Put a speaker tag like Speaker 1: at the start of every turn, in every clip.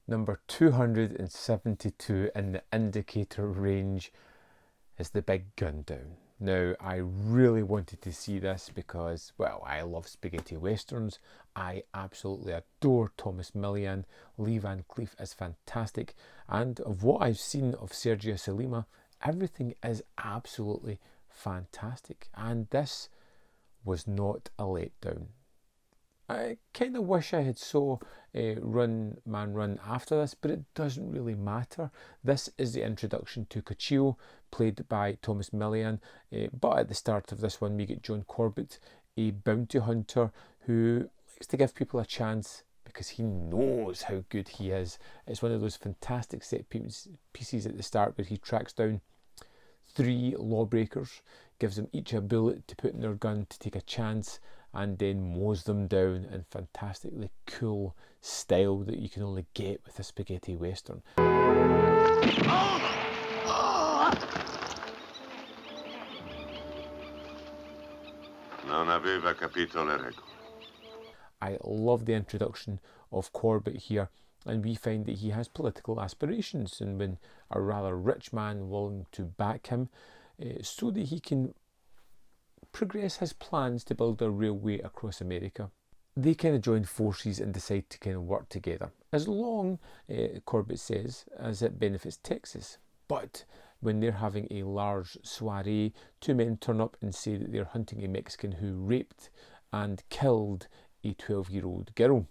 Speaker 1: Number 272 in the indicator range is the Big Gundown. Now, I really wanted to see this because, well, I love spaghetti westerns. I absolutely adore Thomas Millian. Lee Van Cleef is fantastic. And of what I've seen of Sergio Solima, everything is absolutely fantastic. And this was not a letdown. I kind of wish I had saw Run Man Run after this, but it doesn't really matter. This is the introduction to Cuchillo, played by Thomas Millian, but at the start of this one we get John Corbett, a bounty hunter who likes to give people a chance because he knows how good he is. It's one of those fantastic set pieces at the start where he tracks down 3 lawbreakers, gives them each a bullet to put in their gun to take a chance, and then mows them down in fantastically cool style that you can only get with a spaghetti western.
Speaker 2: Non aveva capito le regole.
Speaker 1: I love the introduction of Corbett here, and we find that he has political aspirations, and when a rather rich man willing to back him so that he can progress his plans to build a railway across America. They kind of join forces and decide to kind of work together, as long, Corbett says, as it benefits Texas. But when they're having a large soiree, 2 men turn up and say that they're hunting a Mexican who raped and killed a 12-year-old girl.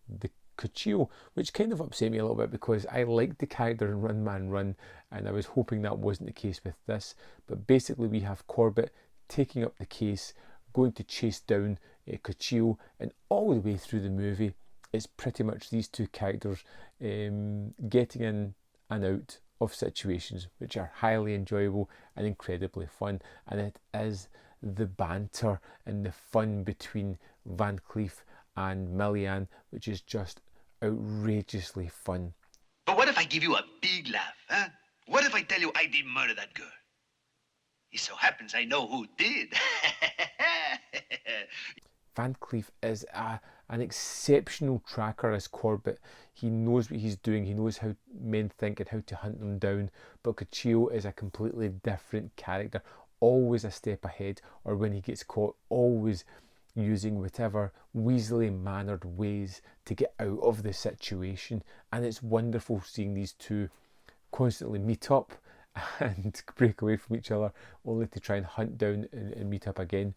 Speaker 1: The Cuchillo, which kind of upset me a little bit because I liked the character in Run Man Run, and I was hoping that wasn't the case with this. But basically we have Corbett taking up the case, going to chase down Cuchillo, and all the way through the movie it's pretty much these 2 characters getting in and out of situations which are highly enjoyable and incredibly fun. And it is the banter and the fun between Van Cleef and Millian which is just outrageously fun.
Speaker 3: But what if I give you a big laugh, huh? What if I tell you I did murder that girl? It so happens I know who did.
Speaker 1: Van Cleef is an exceptional tracker as Corbett. He knows what he's doing, he knows how men think and how to hunt them down, but Cuchillo is a completely different character, always a step ahead, or when he gets caught, always using whatever weaselly mannered ways to get out of the situation. And it's wonderful seeing these 2 constantly meet up and break away from each other, only to try and hunt down and meet up again.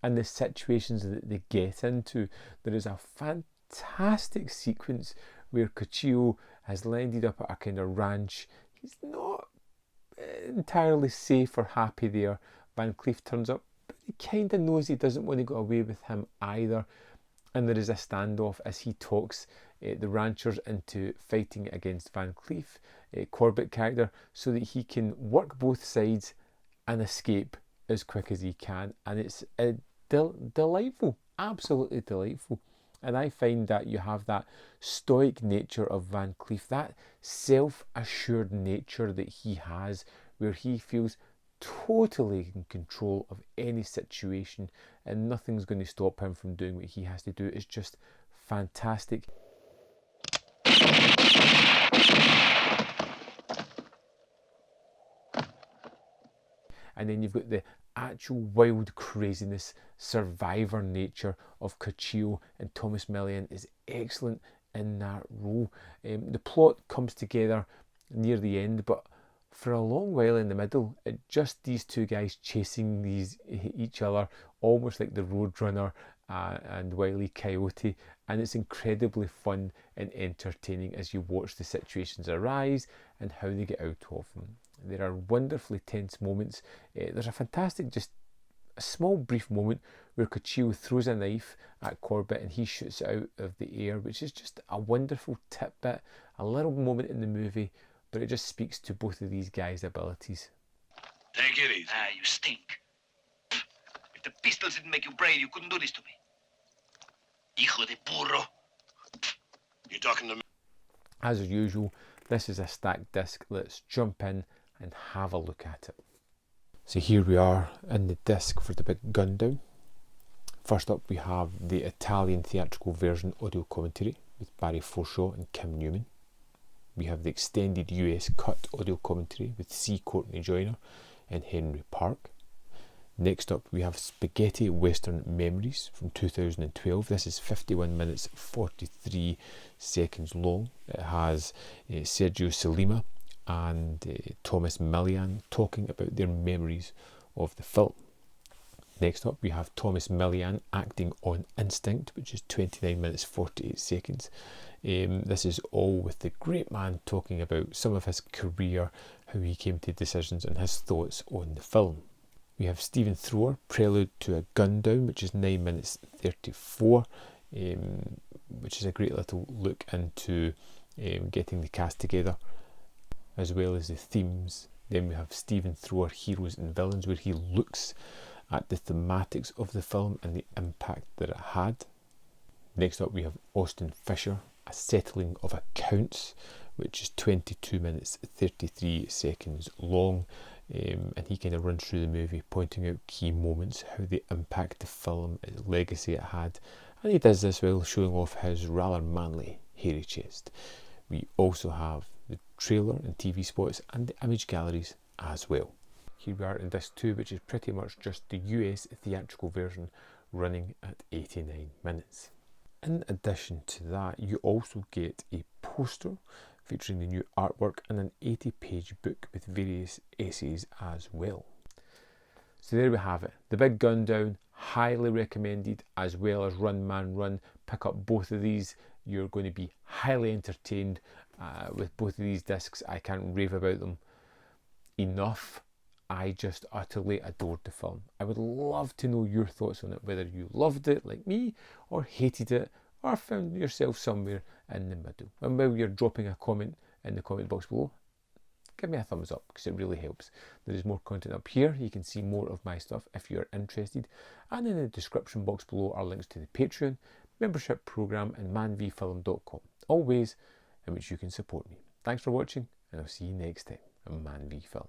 Speaker 1: And the situations that they get into, there is a fantastic sequence where Cuchillo has landed up at a kind of ranch. He's not entirely safe or happy there. Van Cleef turns up, but he kind of knows he doesn't want to go away with him either. And there is a standoff as he talks the ranchers into fighting against Van Cleef, Corbett character, so that he can work both sides and escape as quick as he can. And it's delightful, absolutely delightful. And I find that you have that stoic nature of Van Cleef, that self-assured nature that he has, where he feels totally in control of any situation and nothing's going to stop him from doing what he has to do. It's just fantastic. And then you've got the actual wild craziness, survivor nature of Cuchillo, and Thomas Millian is excellent in that role. The plot comes together near the end, but for a long while in the middle, it's just these 2 guys chasing each other, almost like the Roadrunner and Wile E. Coyote, and it's incredibly fun and entertaining as you watch the situations arise and how they get out of them. There are wonderfully tense moments. There's a fantastic, just a small brief moment where Cuchillo throws a knife at Corbett and he shoots it out of the air, which is just a wonderful tidbit, a little moment in the movie, but it just speaks to both of these guys' abilities.
Speaker 3: Take it easy. You stink. If the pistols didn't make you brave, you couldn't do this to me. Hijo de burro. You talking to me?
Speaker 1: As usual, this is a stacked disc. Let's jump in and have a look at it. So here we are in the disc for the Big Gundown. First up we have the Italian theatrical version audio commentary with Barry Forshaw and Kim Newman. we have the extended US cut audio commentary with C. Courtney Joyner and Henry Park. Next up, we have Spaghetti Western Memories from 2012. This is 51 minutes 43 seconds long. It has Sergio Salima and Thomas Millian talking about their memories of the film. Next up, we have Thomas Millian acting on Instinct, which is 29 minutes 48 seconds. This is all with the great man talking about some of his career, how he came to decisions and his thoughts on the film. We have Stephen Thrower, Prelude to a Gundown, which is 9 minutes 34, which is a great little look into getting the cast together, as well as the themes. Then we have Stephen Thrower, Heroes and Villains, where he looks at the thematics of the film and the impact that it had. Next up, we have Austin Fisher, A Settling of Accounts, which is 22 minutes 33 seconds long. And he kind of runs through the movie, pointing out key moments, how they impact the film, its legacy it had, and he does this while showing off his rather manly hairy chest. We also have the trailer and TV spots and the image galleries as well. Here we are in disc 2, which is pretty much just the US theatrical version running at 89 minutes. In addition to that, you also get a poster featuring the new artwork and an 80-page book with various essays as well. So there we have it. The Big Gundown, highly recommended, as well as Run Man Run. Pick up both of these. You're going to be highly entertained with both of these discs. I can't rave about them enough. I just utterly adored the film. I would love to know your thoughts on it, whether you loved it like me or hated it, or found yourself somewhere in the middle. And while you're dropping a comment in the comment box below, give me a thumbs up because it really helps. There is more content up here. You can see more of my stuff if you're interested. And in the description box below are links to the Patreon, membership program and manvfilm.com. All ways in which you can support me. Thanks for watching, and I'll see you next time on Man v Film.